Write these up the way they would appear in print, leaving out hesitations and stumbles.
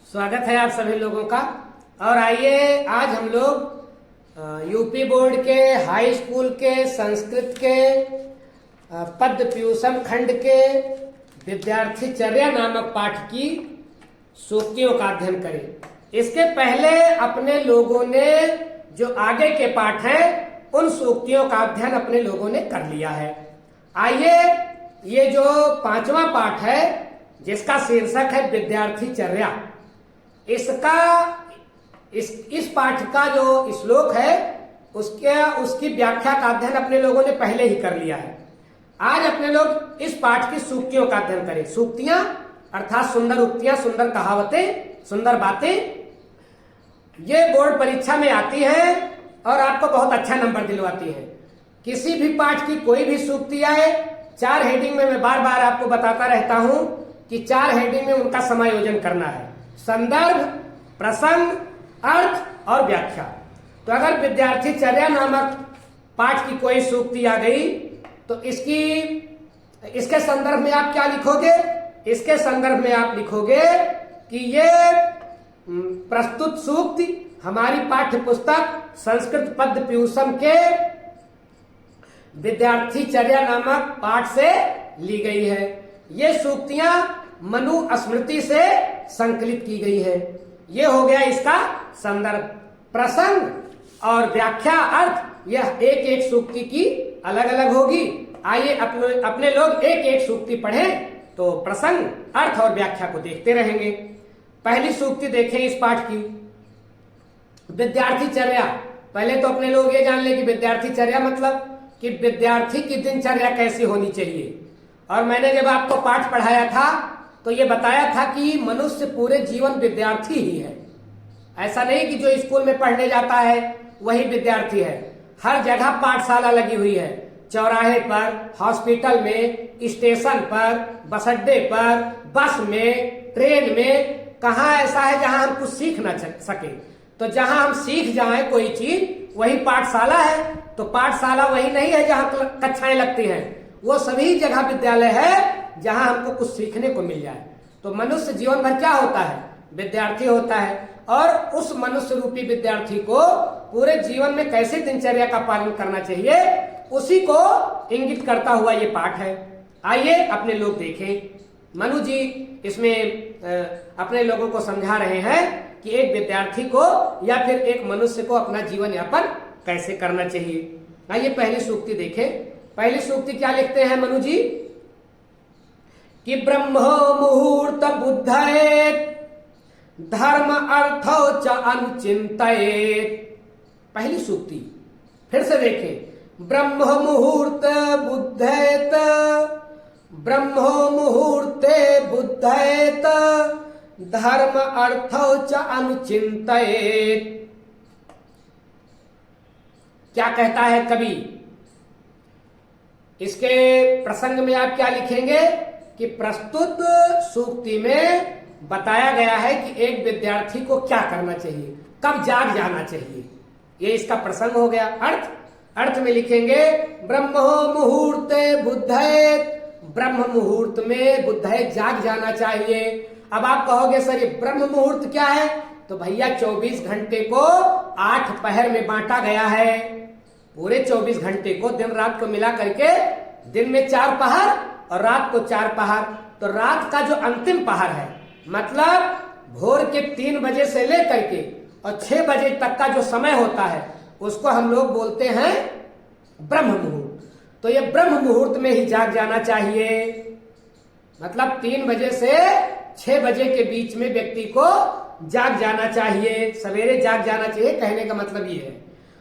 स्वागत है आप सभी लोगों का। और आइए आज हम लोग यूपी बोर्ड के हाई स्कूल के संस्कृत के पद्य प्यूषम खंड के विद्यार्थी चर्या नामक पाठ की सूक्तियों का अध्ययन करें। इसके पहले अपने लोगों ने जो आगे के पाठ हैं उन सूक्तियों का अध्ययन अपने लोगों ने कर लिया है। आइए ये जो पांचवा पाठ है जिसका शीर्षक है विद्यार्थी चर्या, इस पाठ का जो श्लोक है उसकी व्याख्या का अध्ययन अपने लोगों ने पहले ही कर लिया है। आज अपने लोग इस पाठ की सूक्तियों का अध्ययन करें। सूक्तियां अर्थात सुंदर उक्तियां, सुंदर कहावतें, सुंदर बातें, ये बोर्ड परीक्षा में आती हैं और आपको बहुत अच्छा नंबर दिलवाती है। किसी भी पाठ की कोई भी सूक्ति आए, 4 हेडिंग में मैं बार बार आपको बताता रहता हूं कि 4 हेडिंग में उनका समायोजन करना है: संदर्भ, प्रसंग, अर्थ और व्याख्या। तो अगर विद्यार्थी चर्या नामक पाठ की कोई सूक्ति आ गई तो इसके संदर्भ में आप क्या लिखोगे? इसके संदर्भ में आप लिखोगे कि ये प्रस्तुत सूक्ति हमारी पाठ्य पुस्तक संस्कृत पद्य प्यूषम के विद्यार्थी चर्या नामक पाठ से ली गई है। ये सूक्तियां मनु स्मृति से संकलित की गई है। ये हो गया इसका संदर्भ। प्रसंग और व्याख्या, अर्थ, यह एक एक सूक्ति की अलग अलग होगी। आइए अपने लोग एक एक सूक्ति पढ़ें तो प्रसंग, अर्थ और व्याख्या को देखते रहेंगे। पहली सूक्ति देखें इस पाठ की, विद्यार्थी चर्या। पहले तो अपने लोग ये जान ले कि विद्यार्थी चर्या मतलब कि विद्यार्थी की दिनचर्या कैसी होनी चाहिए। और मैंने जब आपको पाठ पढ़ाया था तो ये बताया था कि मनुष्य पूरे जीवन विद्यार्थी ही है। ऐसा नहीं कि जो स्कूल में पढ़ने जाता है वही विद्यार्थी है। हर जगह पाठशाला लगी हुई है, चौराहे पर, हॉस्पिटल में, स्टेशन पर, बस अड्डे पर, बस में, ट्रेन में। कहाँ ऐसा है जहां हम कुछ सीख ना सके? तो जहां हम सीख जाएं कोई चीज वही पाठशाला है। तो पाठशाला वही नहीं है जहां कक्षाएं लगती हैं, वो सभी जगह विद्यालय है जहां हमको कुछ सीखने को मिल जाए। तो मनुष्य जीवन भर क्या होता है? विद्यार्थी होता है। और उस मनुष्य रूपी विद्यार्थी को पूरे जीवन में कैसे दिनचर्या का पालन करना चाहिए उसी को इंगित करता हुआ ये पाठ है। आइए अपने लोग देखें। मनु जी इसमें अपने लोगों को समझा रहे हैं कि एक विद्यार्थी को या फिर एक मनुष्य को अपना जीवन यापन कैसे करना चाहिए। आइए पहली सूक्ति देखें। पहली सूक्ति क्या लिखते हैं मनु जी कि ब्रह्म मुहूर्त बुद्धयेत धर्म अर्थो च अनुचिंतयेत। पहली सूक्ति फिर से देखें, ब्रह्म मुहूर्त बुद्धयेत, ब्रह्म मुहूर्ते बुद्धयेत धर्म अर्थो च अनुचिंतयेत। क्या कहता है कवि? इसके प्रसंग में आप क्या लिखेंगे कि प्रस्तुत सूक्ति में बताया गया है कि एक विद्यार्थी को क्या करना चाहिए, कब जाग जाना चाहिए। ये इसका प्रसंग हो गया। अर्थ में लिखेंगे ब्रह्म मुहूर्ते बुद्धयेत, ब्रह्म मुहूर्त में बुद्धयेत जाग जाना चाहिए। अब आप कहोगे सर ये ब्रह्म मुहूर्त क्या है? तो भैया 24 घंटे को 8 पहर में बांटा गया है। पूरे 24 घंटे को दिन रात को मिला करके दिन में 4 पहर और रात को 4 पहर। तो रात का जो अंतिम पहर है मतलब भोर के 3 बजे से लेकर के और 6 बजे तक का जो समय होता है उसको हम लोग बोलते हैं ब्रह्म मुहूर्त। तो ये ब्रह्म मुहूर्त में ही जाग जाना चाहिए। मतलब 3 बजे से 6 बजे के बीच में व्यक्ति को जाग जाना चाहिए, सवेरे जाग जाना चाहिए। कहने का मतलब ये है।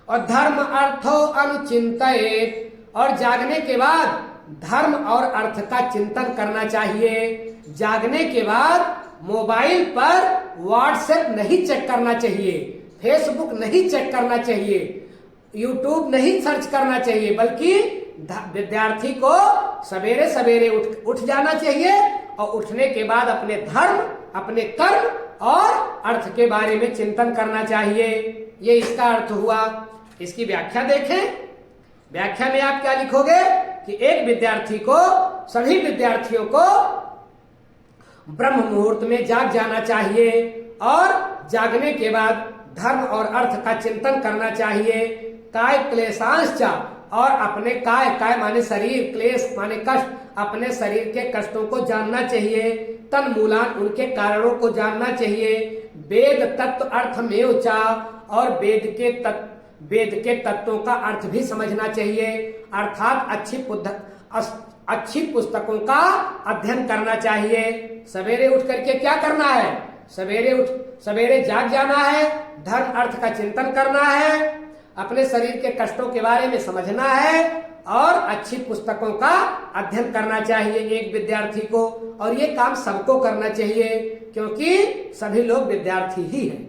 और धर्म अर्थो अनुचिंतयेत, और जागने के बाद धर्म और अर्थ का चिंतन करना चाहिए। जागने के बाद मोबाइल पर व्हाट्सएप नहीं चेक करना चाहिए, फेसबुक नहीं चेक करना चाहिए, यूट्यूब नहीं सर्च करना चाहिए, बल्कि विद्यार्थी को सवेरे सवेरे उठ जाना चाहिए और उठने के बाद अपने धर्म, अपने कर्म और अर्थ के बारे में चिंतन करना चाहिए। ये इसका अर्थ हुआ। इसकी व्याख्या देखें। व्याख्या में आप क्या लिखोगे कि एक विद्यार्थी को, सभी विद्यार्थियों को ब्रह्म मुहूर्त में जाग जाना चाहिए। और जागने के बाद धर्म और अर्थ का चिंतन करना चाहिए। काय क्लेशांश, और अपने काय माने शरीर, क्लेश माने कष्ट, अपने शरीर के कष्टों को जानना चाहिए। तन मूलान, उनके कारणों को जानना चाहिए। वेद तत्व अर्थ में चा, और वेद के तत्वों का अर्थ भी समझना चाहिए। अर्थात अच्छी पुस्तकों का अध्ययन करना चाहिए। सवेरे उठ करके क्या करना है? सवेरे जाग जाना है, धर्म अर्थ का चिंतन करना है, अपने शरीर के कष्टों के बारे में समझना है और अच्छी पुस्तकों का अध्ययन करना चाहिए एक विद्यार्थी को। और ये काम सबको करना चाहिए, क्योंकि सभी लोग विद्यार्थी ही हैं।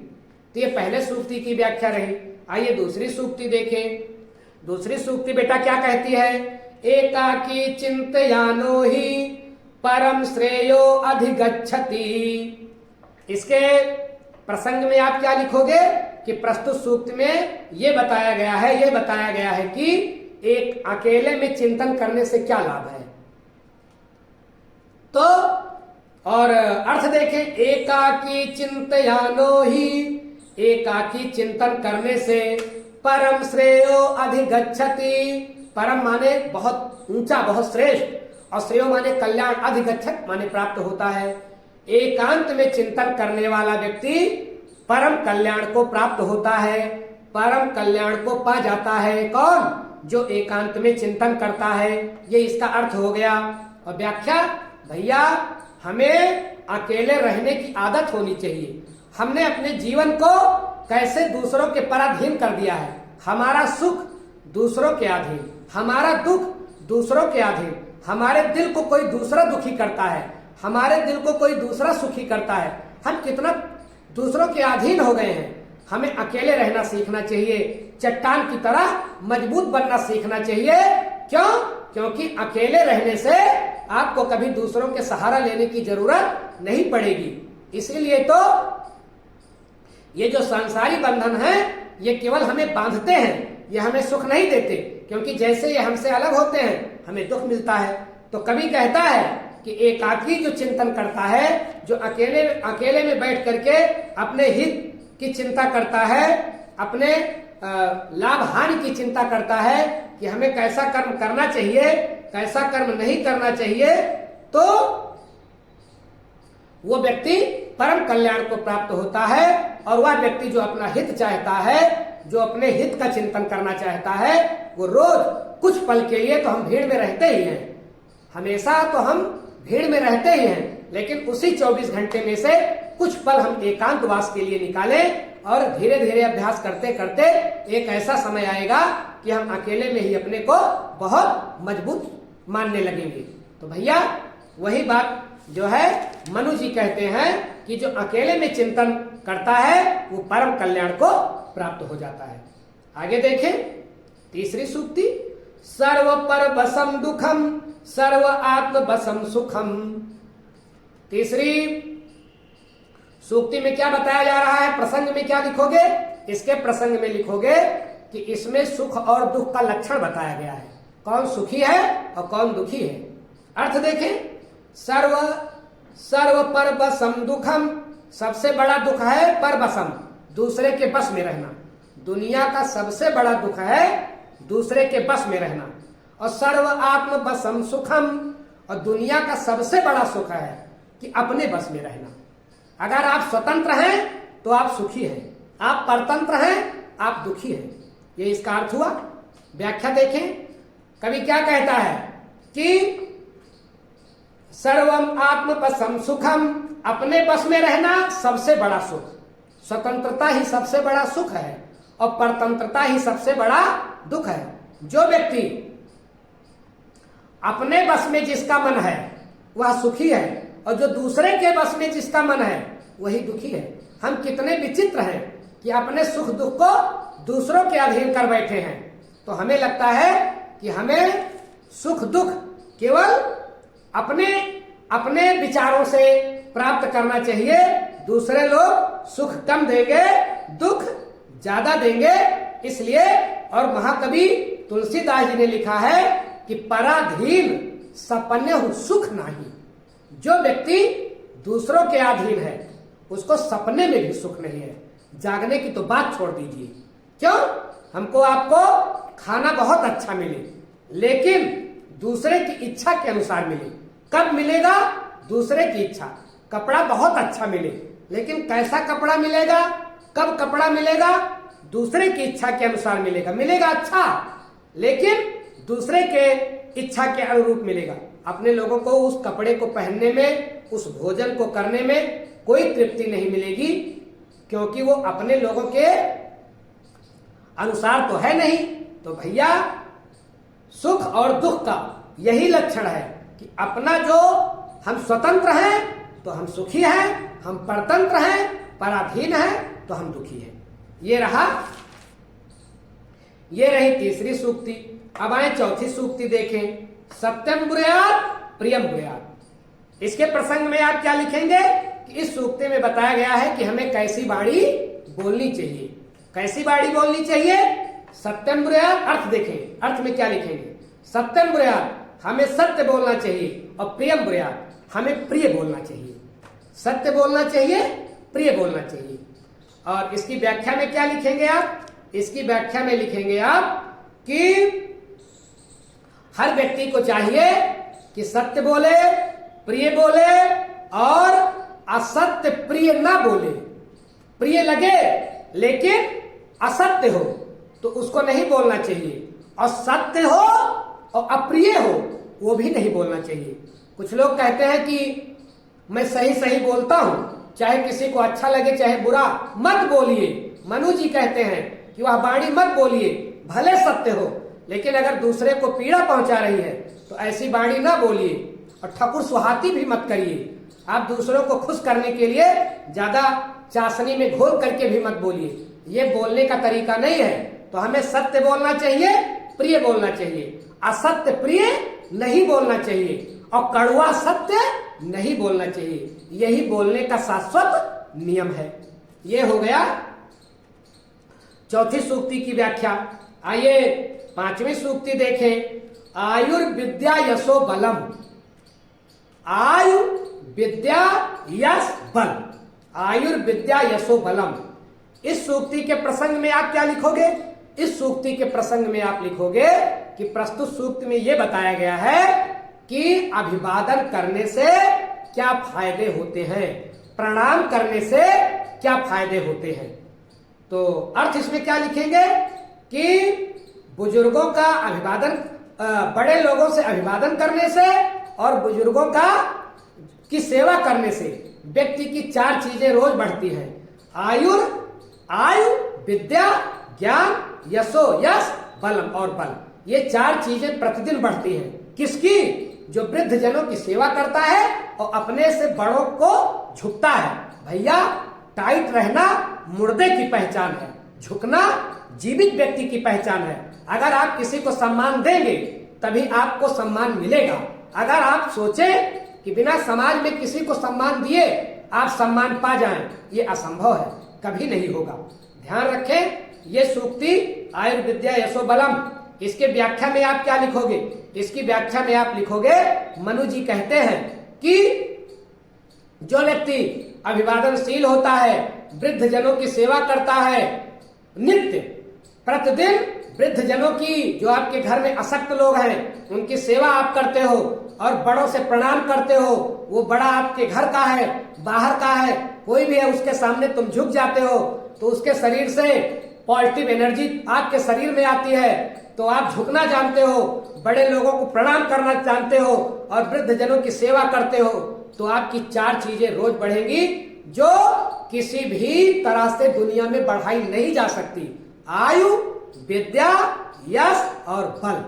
तो ये पहले सूक्ति की व्याख्या रही। आइए दूसरी सूक्ति देखें। दूसरी सूक्ति बेटा क्या कहती है? एकाकी चिंतयानो ही परम श्रेयो अधिगच्छति। इसके प्रसंग में आप क्या लिखोगे कि प्रस्तुत सूक्त में ये बताया गया है कि एक अकेले में चिंतन करने से क्या लाभ है। तो और अर्थ देखें, एकाकी चिंतयानो ही, एकाकी चिंतन करने से परम श्रेयो अधिगच्छति। परम माने बहुत ऊंचा, बहुत श्रेष्ठ, और श्रेयो माने कल्याण, अधिगच्छत माने प्राप्त होता है। एकांत में चिंतन करने वाला व्यक्ति परम कल्याण को प्राप्त होता है, परम कल्याण को पा जाता है। कौन? जो एकांत में चिंतन करता है। ये इसका अर्थ हो गया। और व्याख्या, भैया हमें अकेले रहने की आदत होनी चाहिए। हमने अपने जीवन को कैसे दूसरों के पराधीन कर दिया है। हमारा सुख दूसरों के अधीन, हमारा दुख दूसरों के अधीन, हमारे दिल को कोई दूसरा दुखी करता है, हमारे दिल को कोई दूसरा सुखी करता है। हम कितना दूसरों के अधीन हो गए हैं। हमें अकेले रहना सीखना चाहिए, चट्टान की तरह मजबूत बनना सीखना चाहिए। क्यों? क्योंकि अकेले रहने से आपको कभी दूसरों के सहारा लेने की जरूरत नहीं पड़ेगी। इसीलिए तो ये जो सांसारी बंधन है, ये केवल हमें बांधते हैं, ये हमें सुख नहीं देते। क्योंकि जैसे ये हमसे अलग होते हैं, हमें दुख मिलता है। तो कवि कहता है कि एकाकी जो चिंतन करता है, जो अकेले में बैठ करके अपने हित की चिंता करता है, अपने लाभ हानि की चिंता करता है कि हमें कैसा कर्म करना चाहिए, कैसा कर्म नहीं करना चाहिए, तो वो व्यक्ति परम कल्याण को प्राप्त होता है। और वह व्यक्ति जो अपना हित चाहता है, जो अपने हित का चिंतन करना चाहता है, वो रोज कुछ पल के लिए तो हम भीड़ में रहते ही हैं, हमेशा तो हम भीड़ में रहते ही हैं, लेकिन उसी 24 घंटे में से कुछ पल हम एकांतवास के लिए निकालें। और धीरे धीरे अभ्यास करते करते एक ऐसा समय आएगा कि हम अकेले में ही अपने को बहुत मजबूत मानने लगेंगे। तो भैया वही बात जो है मनु जी कहते हैं कि जो अकेले में चिंतन करता है वो परम कल्याण को प्राप्त हो जाता है। आगे देखें तीसरी सूक्ति, सर्व पर बसम दुखम सर्व आत्म बसम सुखम। तीसरी सूक्ति में क्या बताया जा रहा है? प्रसंग में क्या लिखोगे? इसके प्रसंग में लिखोगे कि इसमें सुख और दुख का लक्षण बताया गया है, कौन सुखी है और कौन दुखी है। अर्थ देखें, सर्व पर बसम दुखम, सबसे बड़ा दुख है परबसम, दूसरे के बस में रहना। दुनिया का सबसे बड़ा दुख है दूसरे के बस में रहना। और सर्व आत्म बसम सुखम, और दुनिया का सबसे बड़ा सुख है कि अपने बस में रहना। अगर आप स्वतंत्र हैं तो आप सुखी हैं, आप परतंत्र हैं आप दुखी हैं। ये इसका अर्थ हुआ। व्याख्या देखें, कवि क्या कहता है कि सर्वम आत्म बसम सुखम, अपने बस में रहना सबसे बड़ा सुख, स्वतंत्रता ही सबसे बड़ा सुख है और परतंत्रता ही सबसे बड़ा दुख है। जो व्यक्ति अपने बस में जिसका मन है वह सुखी है, और जो दूसरे के बस में जिसका मन है वही दुखी है। हम कितने विचित्र हैं कि अपने सुख दुख को दूसरों के अधीन कर बैठे हैं। तो हमें लगता है कि हमें सुख दुख केवल अपने विचारों से प्राप्त करना चाहिए। दूसरे लोग सुख कम देंगे, दुख ज्यादा देंगे। इसलिए और महाकवि तुलसीदास जी ने लिखा है कि पराधीन सपन्य सुख नहीं। जो व्यक्ति दूसरों के अधीन है उसको सपने में भी सुख नहीं है। जागने की तो बात छोड़ दीजिए। क्यों? हमको आपको खाना बहुत अच्छा मिले, लेकिन दूसरे की इच्छा के अनुसार मिले। कब मिलेगा? दूसरे की इच्छा। कपड़ा बहुत अच्छा मिले, लेकिन कैसा कपड़ा मिलेगा? कब कपड़ा मिलेगा? दूसरे की इच्छा के अनुसार मिलेगा। मिलेगा अच्छा, लेकिन दूसरे के इच्छा के अनुरूप मिलेगा। अपने लोगों को उस कपड़े को पहनने में, उस भोजन को करने में कोई तृप्ति नहीं मिलेगी, क्योंकि वो अपने लोगों के अनुसार तो है नहीं। तो भैया, सुख और दुख का यही लक्षण है कि अपना जो हम स्वतंत्र हैं तो हम सुखी हैं, हम परतंत्र हैं, पराधीन हैं तो हम दुखी हैं। ये रही तीसरी सूक्ति। अब आए चौथी सूक्ति देखें। सत्यम ब्रूयात् प्रियम ब्रूयात्। इसके प्रसंग में आप क्या लिखेंगे कि इस सूक्ति में बताया गया है कि हमें कैसी वाणी बोलनी चाहिए। कैसी वाणी बोलनी चाहिए? सत्यम ब्रूयात्। अर्थ देखें, अर्थ में क्या लिखेंगे? सत्यम ब्रूयात्, हमें सत्य बोलना चाहिए, और प्रियम ब्रूयात्, हमें प्रिय बोलना चाहिए। सत्य बोलना चाहिए, प्रिय बोलना चाहिए। और इसकी व्याख्या में क्या लिखेंगे आप? इसकी व्याख्या में लिखेंगे आप कि हर व्यक्ति को चाहिए कि सत्य बोले, प्रिय बोले, और असत्य प्रिय ना बोले। प्रिय लगे लेकिन असत्य हो तो उसको नहीं बोलना चाहिए, और सत्य हो और अप्रिय हो वो भी नहीं बोलना चाहिए। कुछ लोग कहते हैं कि मैं सही सही बोलता हूं, चाहे किसी को अच्छा लगे चाहे बुरा, मत बोलिए। मनु जी कहते हैं कि वह वाणी मत बोलिए, भले सत्य हो, लेकिन अगर दूसरे को पीड़ा पहुंचा रही है तो ऐसी वाणी ना बोलिए। और ठकुर सुहाती भी मत करिए। आप दूसरों को खुश करने के लिए ज्यादा चाशनी में घोल करके भी मत बोलिए। ये बोलने का तरीका नहीं है। तो हमें सत्य बोलना चाहिए, प्रिय बोलना चाहिए। असत्य प्रिय नहीं बोलना चाहिए, और कड़वा सत्य नहीं बोलना चाहिए। यही बोलने का शाश्वत नियम है। ये हो गया चौथी सूक्ति की व्याख्या। आइए पांचवी सूक्ति देखें। आयुर्विद्या यशो बलम। आयु विद्या यश बल। आयुर्विद्या यशो बलम। इस सूक्ति के प्रसंग में आप क्या लिखोगे? इस सूक्ति के प्रसंग में आप लिखोगे कि प्रस्तुत सूक्ति में यह बताया गया है कि अभिवादन करने से क्या फायदे होते हैं, प्रणाम करने से क्या फायदे होते हैं। तो अर्थ इसमें क्या लिखेंगे कि बुजुर्गों का अभिवादन, बड़े लोगों से अभिवादन करने से और बुजुर्गों की सेवा करने से व्यक्ति की 4 चीजें रोज बढ़ती हैं। आयु, विद्या, ज्ञान, यशो, यश, बलम और बल। ये 4 चीजें प्रतिदिन बढ़ती हैं। किसकी? जो वृद्ध जनों की सेवा करता है और अपने से बड़ों को झुकता है। भैया, टाइट रहना मुर्दे की पहचान है, झुकना जीवित व्यक्ति की पहचान है। अगर आप किसी को सम्मान देंगे तभी आपको सम्मान मिलेगा। अगर आप सोचें कि बिना समाज में किसी को सम्मान दिए आप सम्मान पा जाएं, ये असंभव है, कभी नहीं होगा। ध्यान रखें, ये सूक्ति आयुर्विद्या यशो बलम, इसके व्याख्या में आप क्या लिखोगे? इसकी व्याख्या में आप लिखोगे, मनु जी कहते हैं कि जो व्यक्ति अभिवादनशील होता है, वृद्ध जनों की सेवा करता है, नित्य प्रतिदिन वृद्ध जनों की, जो आपके घर में अशक्त लोग हैं उनकी सेवा आप करते हो और बड़ों से प्रणाम करते हो। वो बड़ा आपके घर का है, बाहर का है, कोई भी है, उसके सामने तुम झुक जाते हो तो उसके शरीर से पॉजिटिव एनर्जी आपके शरीर में आती है। तो आप झुकना जानते हो, बड़े लोगों को प्रणाम करना जानते हो और वृद्ध जनों की सेवा करते हो, तो आपकी 4 चीजें रोज बढ़ेंगी जो किसी भी तरह से दुनिया में बढ़ाई नहीं जा सकती। आयु, विद्या, यश और बल।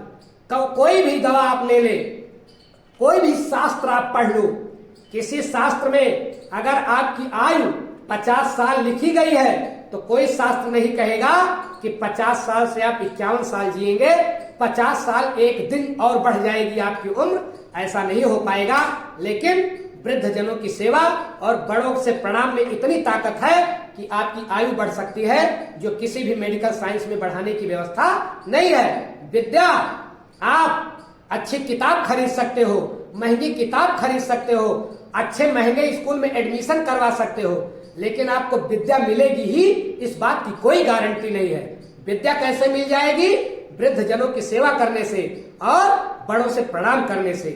कोई भी दवा आप ले ले, कोई भी शास्त्र आप पढ़ लो, किसी शास्त्र में अगर आपकी आयु 50 साल लिखी गई है तो कोई शास्त्र नहीं कहेगा कि 50 साल से आप 51 साल जिएंगे, 50 साल एक दिन और बढ़ जाएगी आपकी उम्र, ऐसा नहीं हो पाएगा। लेकिन वृद्ध जनों की सेवा और बड़ों से प्रणाम में इतनी ताकत है कि आपकी आयु बढ़ सकती है, जो किसी भी मेडिकल साइंस में बढ़ाने की व्यवस्था नहीं है। विद्या, आप अच्छी किताब खरीद सकते हो, महंगी किताब खरीद सकते हो, अच्छे महंगे स्कूल में एडमिशन करवा सकते हो, लेकिन आपको विद्या मिलेगी ही, इस बात की कोई गारंटी नहीं है। विद्या कैसे मिल जाएगी? वृद्ध जनों की सेवा करने से और बड़ों से प्रणाम करने से।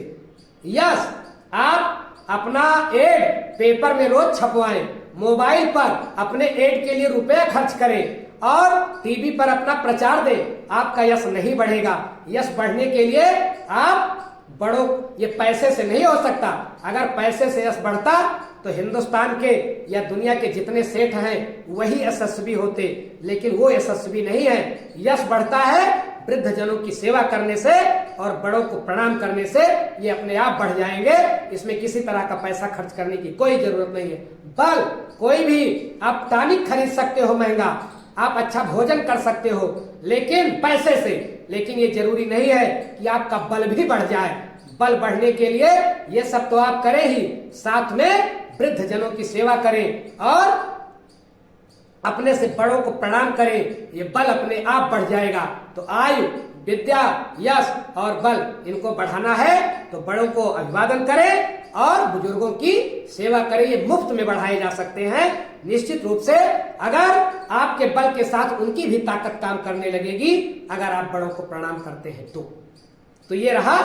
यस, आप अपना एड पेपर में रोज छपवाएं, मोबाइल पर अपने एड के लिए रुपया खर्च करें और टीवी पर अपना प्रचार दें। आपका यश नहीं बढ़ेगा। यश बढ़ने के लिए आप बड़ों, ये पैसे से नहीं हो सकता। अगर पैसे से यश बढ़ता तो हिंदुस्तान के या दुनिया के जितने सेठ हैं वही यशस्वी होते, लेकिन वो यशस्वी नहीं है। यश बढ़ता है वृद्ध जनों की सेवा करने से और बड़ों को प्रणाम करने से। ये अपने आप बढ़ जाएंगे। इसमें किसी तरह का पैसा खर्च करने की कोई जरूरत नहीं है। बल, कोई भी आप टॉनिक खरीद सकते हो महंगा, आप अच्छा भोजन कर सकते हो लेकिन पैसे से, लेकिन ये जरूरी नहीं है कि आपका बल भी बढ़ जाए। बल बढ़ने के लिए ये सब तो आप करें ही, साथ में वृद्ध जनों की सेवा करें और अपने से बड़ों को प्रणाम करें। ये बल अपने आप बढ़ जाएगा। तो आयु, विद्या, यश और बल, इनको बढ़ाना है तो बड़ों को अभिवादन करें और बुजुर्गों की सेवा करें। ये मुफ्त में बढ़ाए जा सकते हैं। निश्चित रूप से अगर आपके बल के साथ उनकी भी ताकत काम करने लगेगी, अगर आप बड़ों को प्रणाम करते हैं तो ये रहा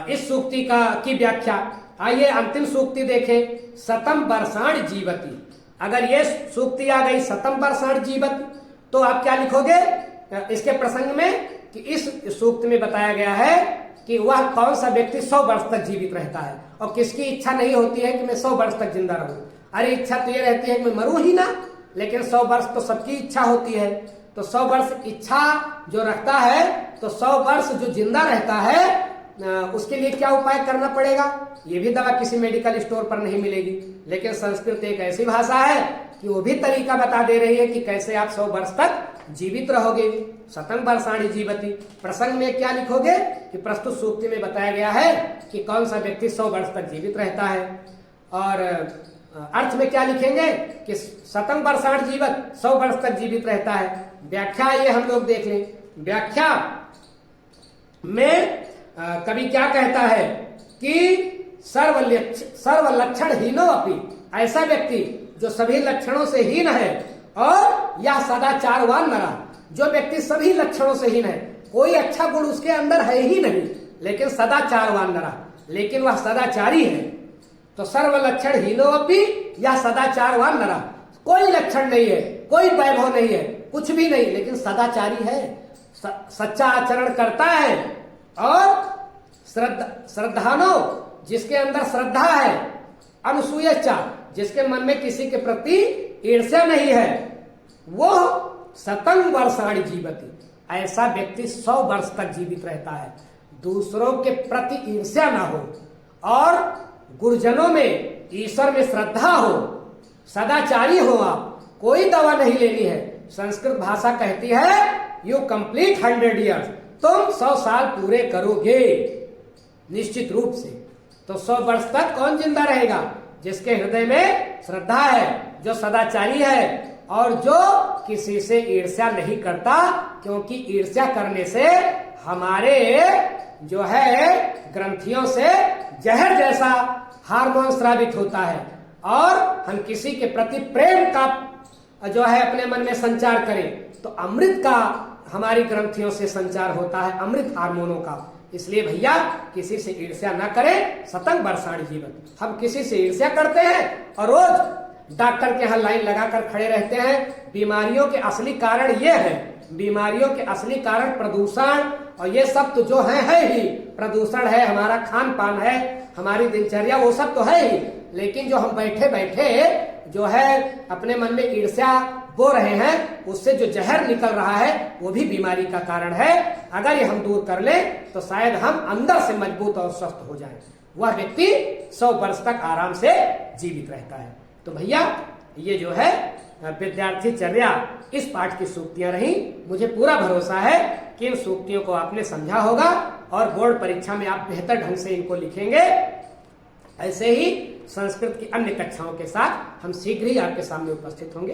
इस सूक्ति की व्याख्या। आइए अंतिम सूक्ति देखें। शतम वर्षाणि जीवति। अगर ये सूक्ति आ गई शतम वर्षाणि जीवति, तो आप क्या लिखोगे इसके प्रसंग में कि इस सूक्ति में बताया गया है कि वह कौन सा व्यक्ति 100 वर्ष तक जीवित रहता है। और किसकी इच्छा नहीं होती है कि मैं 100 वर्ष तक जिंदा रहूं? अरे इच्छा तो ये रहती है कि मैं मरूं ही ना, लेकिन 100 वर्ष तो सबकी इच्छा होती है। तो 100 वर्ष इच्छा जो रखता है, तो 100 वर्ष जो जिंदा रहता है उसके लिए क्या उपाय करना पड़ेगा? ये भी दवा किसी मेडिकल स्टोर पर नहीं मिलेगी। लेकिन संस्कृत एक ऐसी भाषा है कि वो भी तरीका बता दे रही है कि कैसे आप 100 वर्ष तक जीवित रहोगे। शतम वर्षाणि जीवति। प्रसंग में क्या लिखोगे कि प्रस्तुत सूक्ति में बताया गया है कि कौन सा व्यक्ति 100 वर्ष तक जीवित रहता है। और अर्थ में क्या लिखेंगे कि शतम वर्षाणि जीवत, 100 वर्ष तक जीवित रहता है। व्याख्या ये हम लोग देख लें। व्याख्या में कवि क्या कहता है कि सर्वलक्षण हीनो अपि, ऐसा व्यक्ति जो सभी लक्षणों से हीन है, और यह सदाचारवान नरा, जो व्यक्ति सभी लक्षणों से हीन है, कोई अच्छा गुण उसके अंदर है ही नहीं, लेकिन सदाचारवान नरा, लेकिन वह सदाचारी है। तो सर्वलक्षण हीनो अपि, यह सदाचारवान नरा, कोई लक्षण नहीं है, कोई वैभव नहीं है, कुछ भी नहीं, लेकिन सदाचारी है, सच्चा आचरण करता है। और श्रद्धानो, जिसके अंदर श्रद्धा है, अनुसूयचा, जिसके मन में किसी के प्रति ईर्ष्या नहीं है, वो शतम वर्षाणि जीवति, ऐसा व्यक्ति 100 वर्ष तक जीवित रहता है। दूसरों के प्रति ईर्ष्या ना हो और गुरुजनों में, ईश्वर में श्रद्धा हो, सदाचारी हो। आप कोई दवा नहीं लेनी है। संस्कृत भाषा कहती है यू कंप्लीट 100 ईयर्स, तुम 100 साल पूरे करोगे निश्चित रूप से। तो 100 वर्ष तक कौन जिंदा रहेगा? जिसके हृदय में श्रद्धा है, जो सदाचारी है और जो किसी से ईर्ष्या नहीं करता, क्योंकि ईर्ष्या करने से हमारे जो है ग्रंथियों से जहर जैसा हार्मोन स्रावित होता है और हम किसी के प्रति प्रेम का जो है अपने मन में संचार करें तो अमृत का हमारी ग्रंथियों से संचार होता है, अमृत हार्मोनों का। इसलिए भैया किसी से ईर्ष्या न करें। शतम वर्षाणि जीवन। हम किसी से ईर्ष्या करते हैं और रोज डॉक्टर के यहाँ लाइन लगाकर खड़े रहते हैं। बीमारियों के असली कारण ये है, बीमारियों के असली कारण प्रदूषण और ये सब तो जो है ही। प्रदूषण है, हमारा खान पान है, हमारी दिनचर्या, वो सब तो है ही। लेकिन जो हम बैठे बैठे जो है अपने मन में ईर्ष्या बो रहे हैं, उससे जो जहर निकल रहा है वो भी बीमारी का कारण है। अगर ये हम दूर कर लें तो शायद हम अंदर से मजबूत और स्वस्थ हो जाएं। वह व्यक्ति 100 वर्ष तक आराम से जीवित रहता है। तो भैया ये जो है विद्यार्थी चर्या इस पाठ की सूक्तियां रही। मुझे पूरा भरोसा है कि इन सूक्तियों को आपने समझा होगा और बोर्ड परीक्षा में आप बेहतर ढंग से इनको लिखेंगे। ऐसे ही संस्कृत की अन्य कक्षाओं के साथ हम शीघ्र ही आपके सामने उपस्थित होंगे।